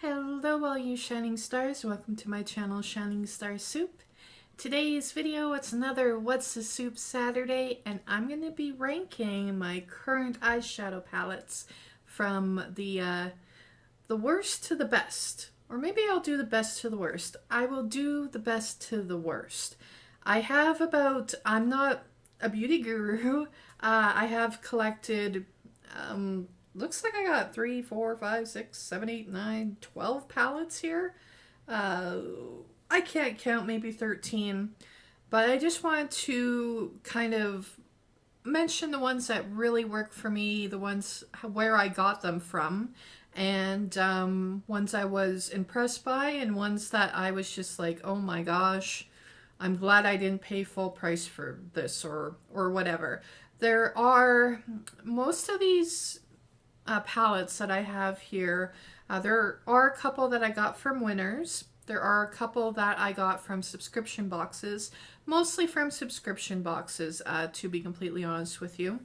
Hello all you shining stars, welcome to my channel Shining Star Soup. Today's video, it's another What's the Soup Saturday, and I'm going to be ranking my current eyeshadow palettes from the worst to the best. Or maybe I'll do the best to the worst. I will do the best to the worst. I'm not a beauty guru. I have collected looks like I got 3, 4, 5, 6, 7, 8, 9, 12 palettes here. I can't count, maybe 13. But I just wanted to kind of mention the ones that really work for me, the ones where I got them from, and ones I was impressed by, and ones that I was just like, oh my gosh, I'm glad I didn't pay full price for this or whatever. There are most of these palettes that I have here. There are a couple that I got from Winners. There are a couple that I got from subscription boxes, mostly from subscription boxes, to be completely honest with you.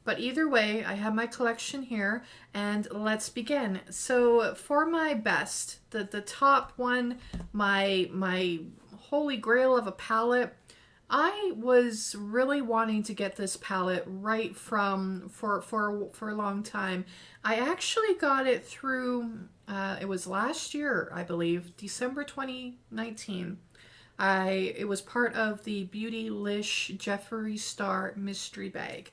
But either way, I have my collection here, and let's begin. So for my best, the top one, my holy grail of a palette, I was really wanting to get this palette right from for a long time. I actually got it through it was last year, I believe, December 2019. It was part of the Beautylish Jeffree Star mystery bag.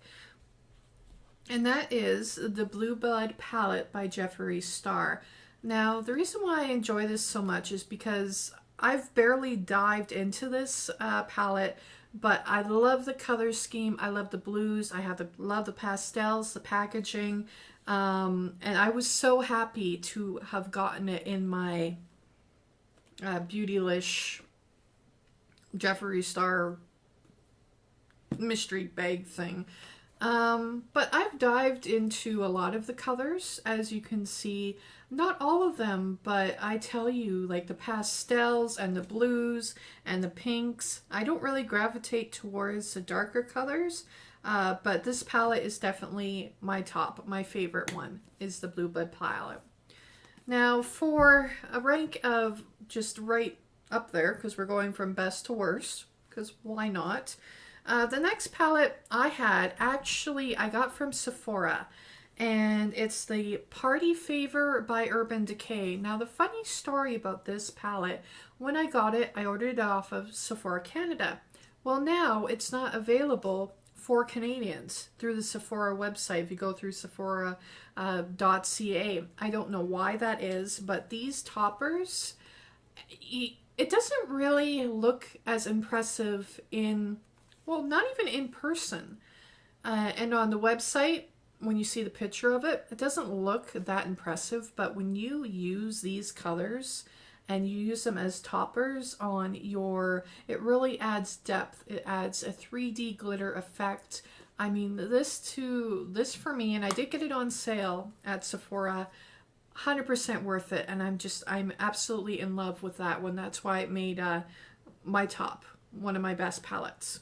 And that is the Blue Blood palette by Jeffree Star. Now, the reason why I enjoy this so much is because I've barely dived into this palette, but I love the color scheme. I love the blues. Love the pastels, the packaging, and I was so happy to have gotten it in my Beautylish Jeffree Star mystery bag thing. But I've dived into a lot of the colors, as you can see. Not all of them, but I tell you, like the pastels and the blues and the pinks, I don't really gravitate towards the darker colors, but this palette is definitely my top. My favorite one is the Blue Blood palette. Now for a rank of just right up there, because we're going from best to worst, because why not? The next palette I got from Sephora, and it's the Party Favor by Urban Decay. Now, the funny story about this palette, when I got it, I ordered it off of Sephora Canada. Well, now it's not available for Canadians through the Sephora website. If you go through Sephora.ca, I don't know why that is, but these toppers, it doesn't really look as impressive well, not even in person. And on the website, when you see the picture of it, it doesn't look that impressive. But when you use these colors and you use them as toppers on it really adds depth. It adds a 3D glitter effect. I mean, this for me, and I did get it on sale at Sephora, 100% worth it. And I'm absolutely in love with that one. That's why it made my top, one of my best palettes.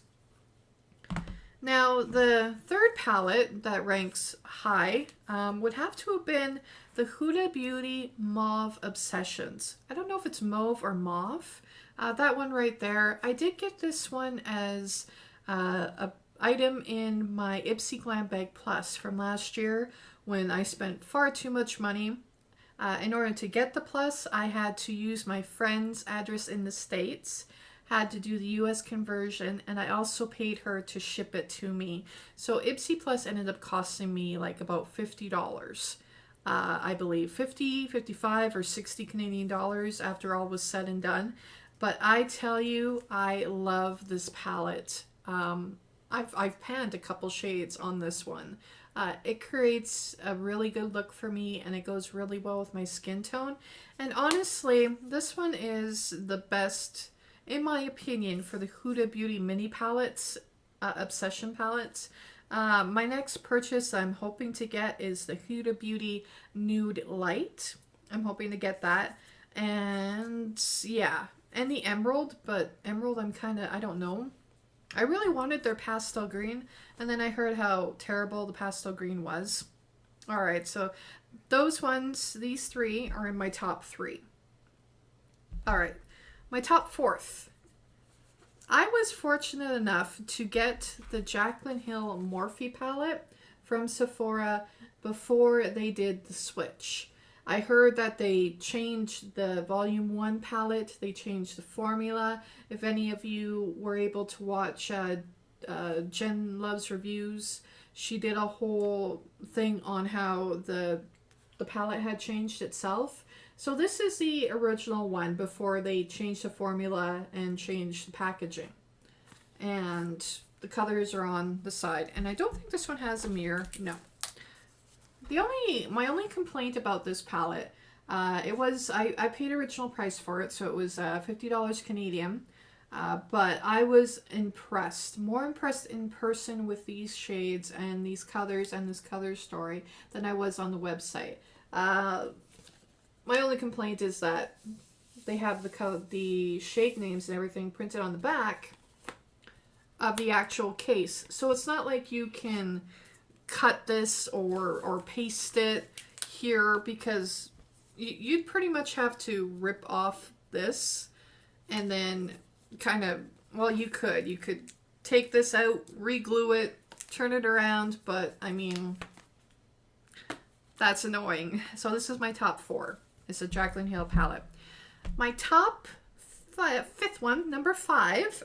Now, the third palette that ranks high would have to have been the Huda Beauty Mauve Obsessions. I don't know if it's Mauve or Mauve. That one right there. I did get this one as an item in my Ipsy Glam Bag Plus from last year when I spent far too much money. In order to get the Plus, I had to use my friend's address in the States, had to do the US conversion, and I also paid her to ship it to me. So Ipsy Plus ended up costing me like about $50. I believe 50, 55, or 60 Canadian dollars after all was said and done. But I tell you, I love this palette. I've panned a couple shades on this one. It creates a really good look for me, and it goes really well with my skin tone. And honestly, this one is the best, in my opinion, for the Huda Beauty mini palettes, Obsession palettes. My next purchase I'm hoping to get is the Huda Beauty Nude Light. I'm hoping to get that. And yeah, and the Emerald, but Emerald I don't know. I really wanted their pastel green, and then I heard how terrible the pastel green was. All right, so those ones, these three, are in my top three. All right, my top fourth. I was fortunate enough to get the Jaclyn Hill Morphe palette from Sephora before they did the switch. I heard that they changed the Volume 1 palette, they changed the formula. If any of you were able to watch Jen Love's reviews, she did a whole thing on how the palette had changed itself. So this is the original one before they changed the formula and changed the packaging. And the colors are on the side. And I don't think this one has a mirror. No. My only complaint about this palette, it was, I paid original price for it, so it was $50 Canadian. But I was impressed, more impressed in person with these shades and these colors and this color story than I was on the website. My only complaint is that they have the shade names and everything printed on the back of the actual case. So it's not like you can cut this or paste it here, because you'd pretty much have to rip off this and then kind of, well, you could take this out, re-glue it, turn it around, but I mean, that's annoying. So this is my top four. It's a Jaclyn Hill palette. My top fifth one, number 5,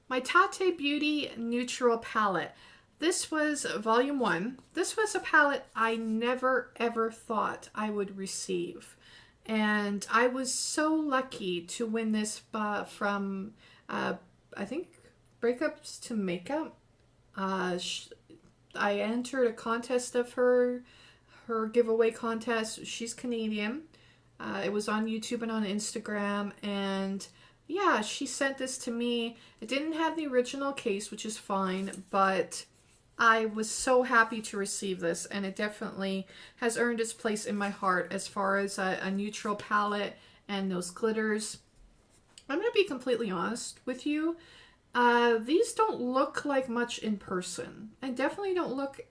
my Tate Beauty Neutral palette. This was Volume 1. This was a palette I never ever thought I would receive. And I was so lucky to win this from, I think, Breakups to Makeup. I entered a contest of her giveaway contest. She's Canadian. It was on YouTube and on Instagram, and yeah, she sent this to me. It didn't have the original case, which is fine, but I was so happy to receive this, and it definitely has earned its place in my heart as far as a neutral palette and those glitters. I'm going to be completely honest with you. These don't look like much in person, and definitely don't look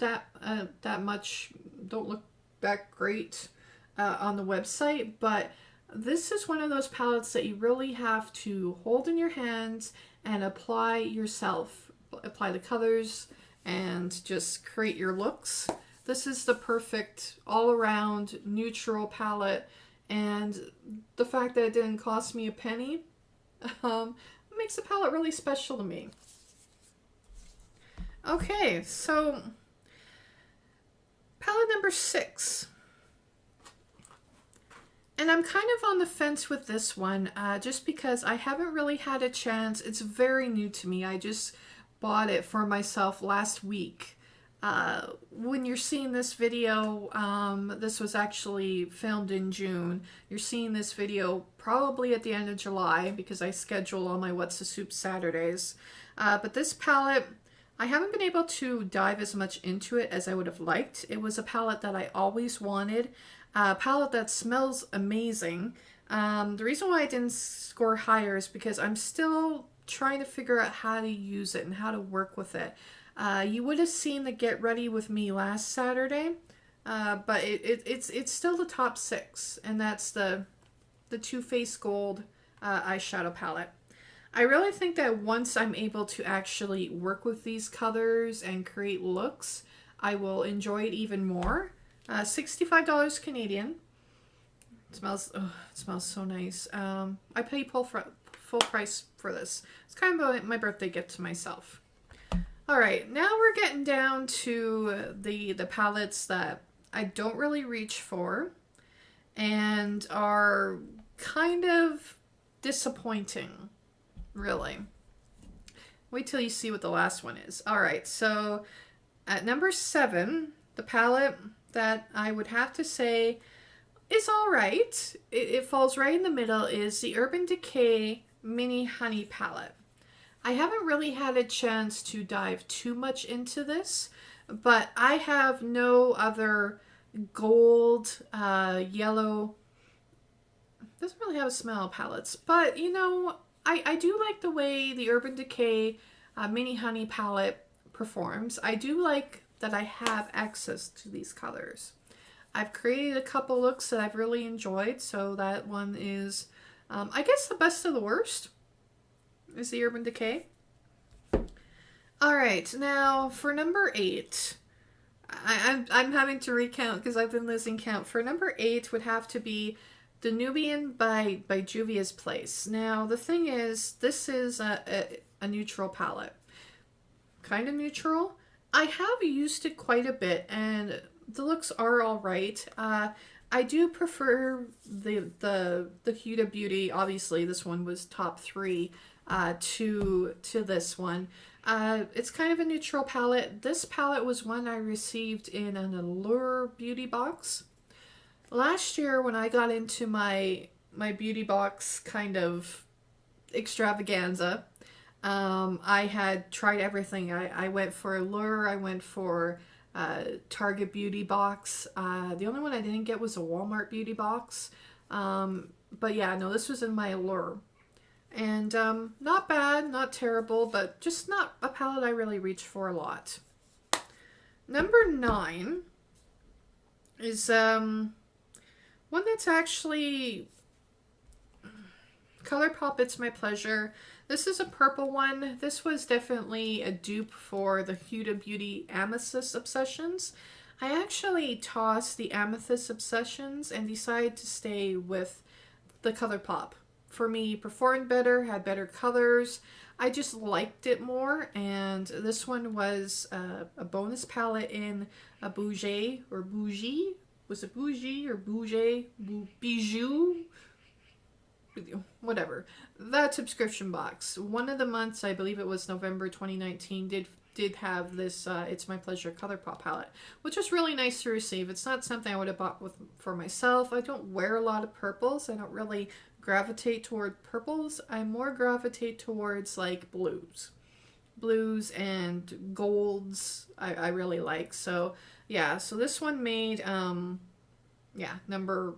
don't look that great on the website, but this is one of those palettes that you really have to hold in your hands and apply yourself. Apply the colors and just create your looks. This is the perfect all-around neutral palette, and the fact that it didn't cost me a penny makes the palette really special to me. Okay, so palette number 6. And I'm kind of on the fence with this one, just because I haven't really had a chance. It's very new to me. I just bought it for myself last week. When you're seeing this video, this was actually filmed in June. You're seeing this video probably at the end of July, because I schedule all my What's the Soup Saturdays. But this palette, I haven't been able to dive as much into it as I would have liked. It was a palette that I always wanted. A palette that smells amazing. The reason why I didn't score higher is because I'm still trying to figure out how to use it and how to work with it. You would have seen the Get Ready With Me last Saturday, but it's still the top 6, and that's the Too Faced Gold eyeshadow palette. I really think that once I'm able to actually work with these colors and create looks, I will enjoy it even more. $65 Canadian. It smells so nice. I paid full price for this. It's kind of my birthday gift to myself. All right, now we're getting down to the palettes that I don't really reach for and are kind of disappointing, really. Wait till you see what the last one is. All right, so at number 7, the palette that I would have to say is all right. It falls right in the middle, is the Urban Decay Mini Honey palette. I haven't really had a chance to dive too much into this, but I have no other gold, yellow, doesn't really have a smell palettes, but you know, I do like the way the Urban Decay Mini Honey palette performs. I do like that I have access to these colors. I've created a couple looks that I've really enjoyed, so that one is, I guess, the best of the worst is the Urban Decay. Alright, now for number 8, I'm having to recount because I've been losing count. For number 8 would have to be the Nubian by Juvia's Place. Now, the thing is, this is a neutral palette. Kind of neutral. I have used it quite a bit, and the looks are alright. I do prefer the Huda Beauty. Obviously, this one was top 3 to this one. It's kind of a neutral palette. This palette was one I received in an Allure beauty box. Last year when I got into my beauty box kind of extravaganza, I had tried everything. I went for Allure, I went for Target beauty box. The only one I didn't get was a Walmart beauty box. But yeah, no, this was in my Allure. And not bad, not terrible, but just not a palette I really reach for a lot. Number 9 is one that's actually ColourPop It's My Pleasure. This is a purple one. This was definitely a dupe for the Huda Beauty Amethyst Obsessions. I actually tossed the Amethyst Obsessions and decided to stay with the ColourPop. For me, performed better, had better colors. I just liked it more, and this one was a bonus palette in a Bougie or Bougie. Was it Bougie or Bougie? Bijou? Whatever. That subscription box. One of the months, I believe it was November 2019, did have this It's My Pleasure ColourPop palette, which was really nice to receive. It's not something I would have bought for myself. I don't wear a lot of purples. I don't really gravitate toward purples. I more gravitate towards like blues and golds. I really like. So yeah, so this one made yeah, number,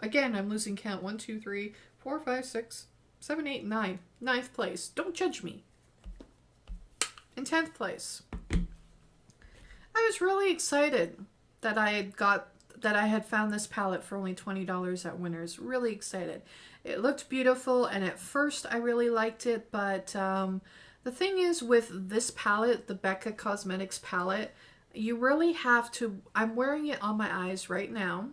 again, I'm losing count, 1 2 3 4 5 6 7 8 9, 9th place. Don't judge me. In 10th place, I was really excited that I had found this palette for only $20 at Winners. Really excited. It looked beautiful, and at first I really liked it, but the thing is with this palette, the Becca Cosmetics palette, you really have to, I'm wearing it on my eyes right now,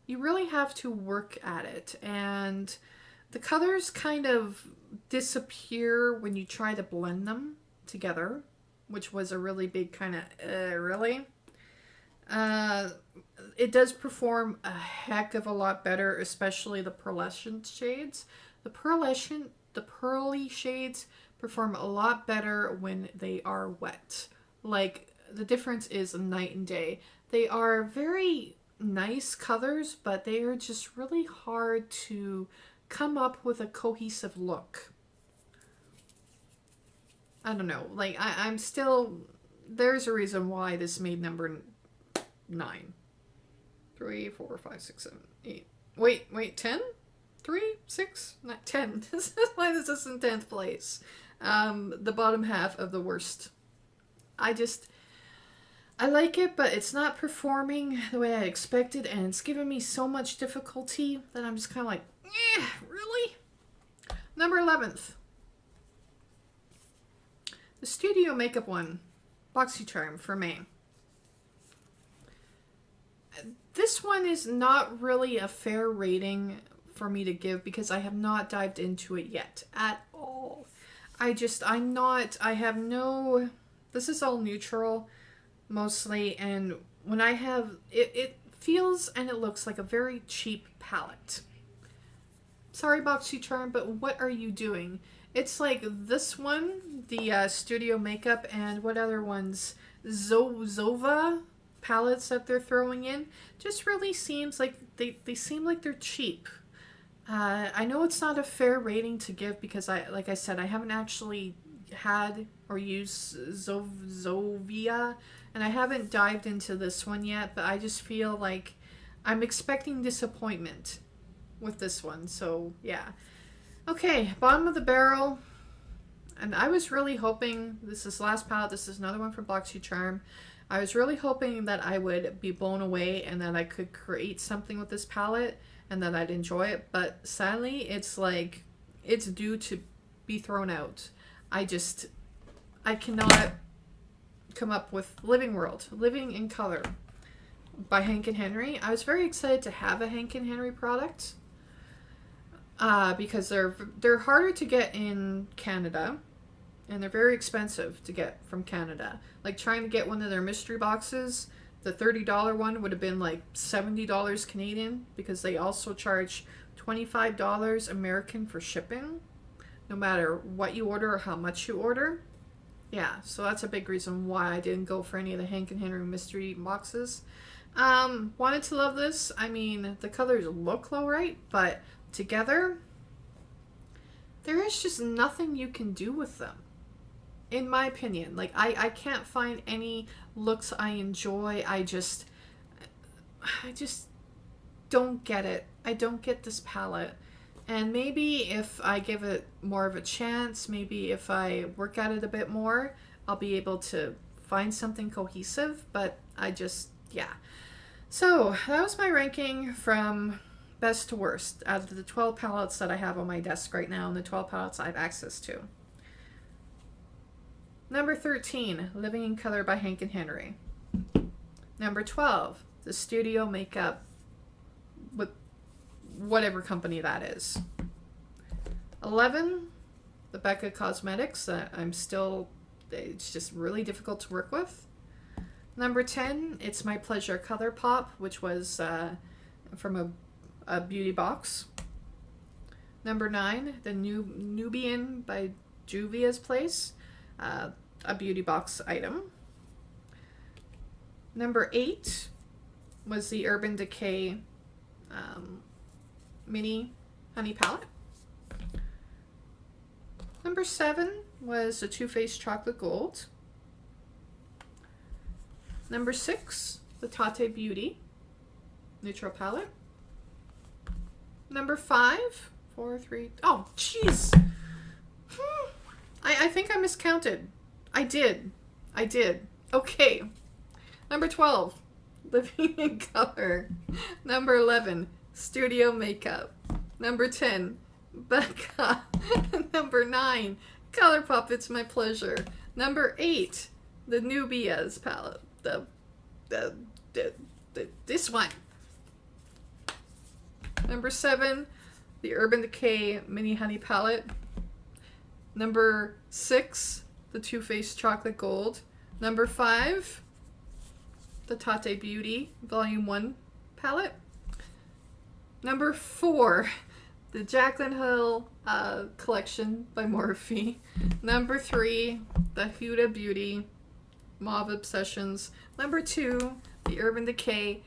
you really have to work at it, and the colors kind of disappear when you try to blend them together, which was a really big kind of, really? It does perform a heck of a lot better, especially the pearlescent shades. The pearly shades perform a lot better when they are wet. Like, the difference is night and day. They are very nice colors, but they are just really hard to come up with a cohesive look. I don't know. Like, I'm still... There's a reason why this made number 9. 3, 4, 5, 6, 7, 8. Wait, 10? 3, 6, not 10. This is why this is in 10th place. The bottom half of the worst. I like it, but it's not performing the way I expected, and it's giving me so much difficulty that I'm just kind of like, really? Number 11th. The Studio Makeup one. BoxyCharm for May. This one is not really a fair rating for me to give because I have not dived into it yet at all. This is all neutral mostly, and when I have, it feels and it looks like a very cheap palette. Sorry, BoxyCharm, but what are you doing? It's like this one, the Studio Makeup, and what other ones? Zova palettes that they're throwing in just really seems like they seem like they're cheap. I know it's not a fair rating to give because like I said, I haven't actually had or used Zovia, and I haven't dived into this one yet, but I just feel like I'm expecting disappointment with this one. So yeah. Okay, bottom of the barrel. And I was really hoping, this is last palette, this is another one from BoxyCharm. I was really hoping that I would be blown away and that I could create something with this palette and that I'd enjoy it, but sadly it's like it's due to be thrown out. I cannot come up with Living in Color by Hank and Henry. I was very excited to have a Hank and Henry product because they're harder to get in Canada and they're very expensive to get from Canada. Like trying to get one of their mystery boxes, the $30 one would have been like $70 Canadian because they also charge $25 American for shipping, no matter what you order or how much you order. Yeah, so that's a big reason why I didn't go for any of the Hank and Henry mystery boxes. Wanted to love this. I mean, the colors look low, right? But together, there is just nothing you can do with them. In my opinion, like I can't find any looks I enjoy. I just don't get it. I don't get this palette. And maybe if I give it more of a chance, maybe if I work at it a bit more, I'll be able to find something cohesive. But yeah. So that was my ranking from best to worst out of the 12 palettes that I have on my desk right now and the 12 palettes I have access to. Number 13, Living in Color by Hank and Henry. Number 12, the Studio Makeup with whatever company that is. 11, the Becca Cosmetics that it's just really difficult to work with. Number 10, It's My Pleasure Color Pop, which was from a beauty box. Number 9, the Nubian by Juvia's Place. A beauty box item. Number 8 was the Urban Decay mini honey palette. Number 7 was the Too Faced Chocolate Gold. Number 6, the Tate Beauty neutral palette. Number 5, 4, 3. Oh, jeez. I think I miscounted. I did. Okay. Number 12, Living in Color. Number 11, Studio Makeup. Number 10, Becca. Number 9, ColourPop, It's My Pleasure. Number 8, the Nubia's palette. This one. Number 7, the Urban Decay Mini Honey Palette. Number 6, the Too Faced Chocolate Gold. Number 5, the Tate Beauty Volume 1 palette. Number 4, the Jaclyn Hill collection by Morphe. Number 3, the Huda Beauty Mauve Obsessions. Number 2, the Urban Decay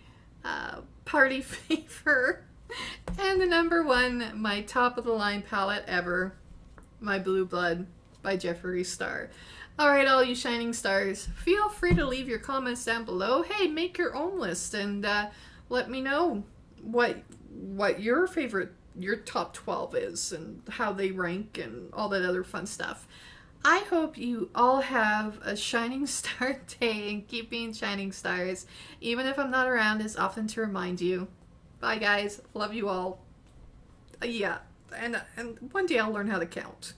Party Favor. And the number 1, my top of the line palette ever, my Blue Blood by Jeffree Star. Alright, all you shining stars, feel free to leave your comments down below. Hey, make your own list and let me know what your top 12 is and how they rank and all that other fun stuff. I hope you all have a shining star day and keep being shining stars, even if I'm not around as often to remind you. Bye guys, love you all. Yeah, and one day I'll learn how to count.